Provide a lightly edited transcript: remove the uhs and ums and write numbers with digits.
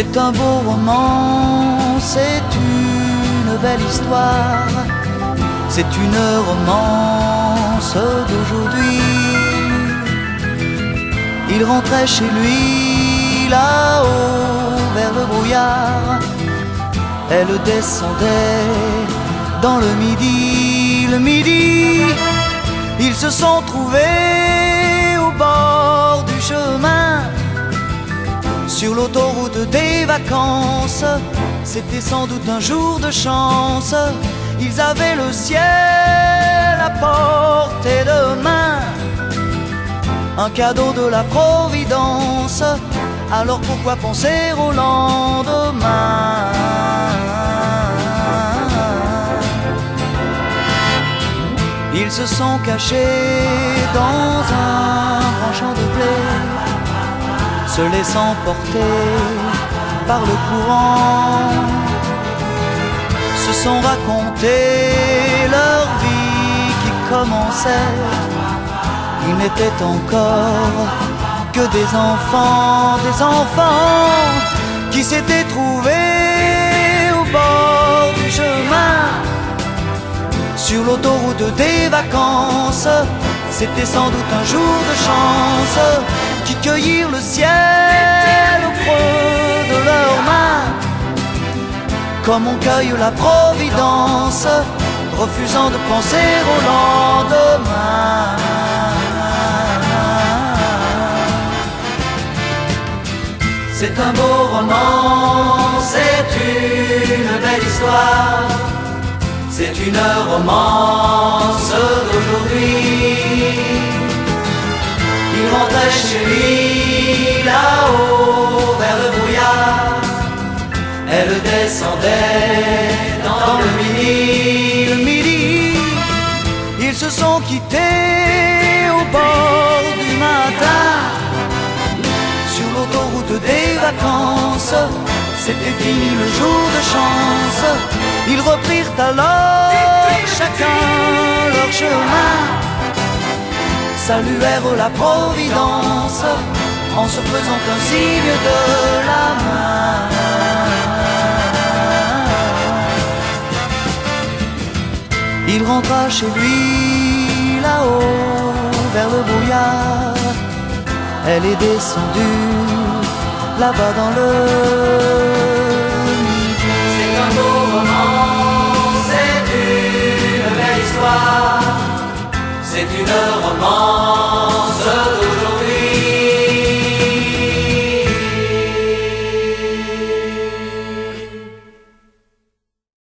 C'est un beau roman, c'est une belle histoire, c'est une romance d'aujourd'hui. Il rentrait chez lui là-haut vers le brouillard, elle descendait dans le midi, ils se sont trouvés au bord du chemin, sur l'autoroute des vacances. C'était sans doute un jour de chance, ils avaient le ciel à portée de main, un cadeau de la Providence, alors pourquoi penser au lendemain? Ils se sont cachés dans un grand champ de blé, se laissant porter par le courant, se sont raconté leur vie qui commençait. Ils n'étaient encore que des enfants qui s'étaient trouvés au bord du chemin, sur l'autoroute des vacances. C'était sans doute un jour de chance, qui cueillirent le ciel au creux de leurs mains, comme on cueille la Providence, refusant de penser au lendemain. C'est un beau roman, c'est une belle histoire, c'est une romance d'aujourd'hui. Il rentrait chez lui là-haut vers le brouillard, elle descendait dans le midi. Ils se sont quittés au bord du matin, sur l'autoroute des vacances. C'était fini le jour de chance, ils reprirent alors chacun leur chemin, saluèrent la Providence en se faisant un signe de la main. Il rentra chez lui là-haut vers le brouillard, elle est descendue là-bas dans le midi. C'est un beau roman, c'est une belle histoire, c'est une romance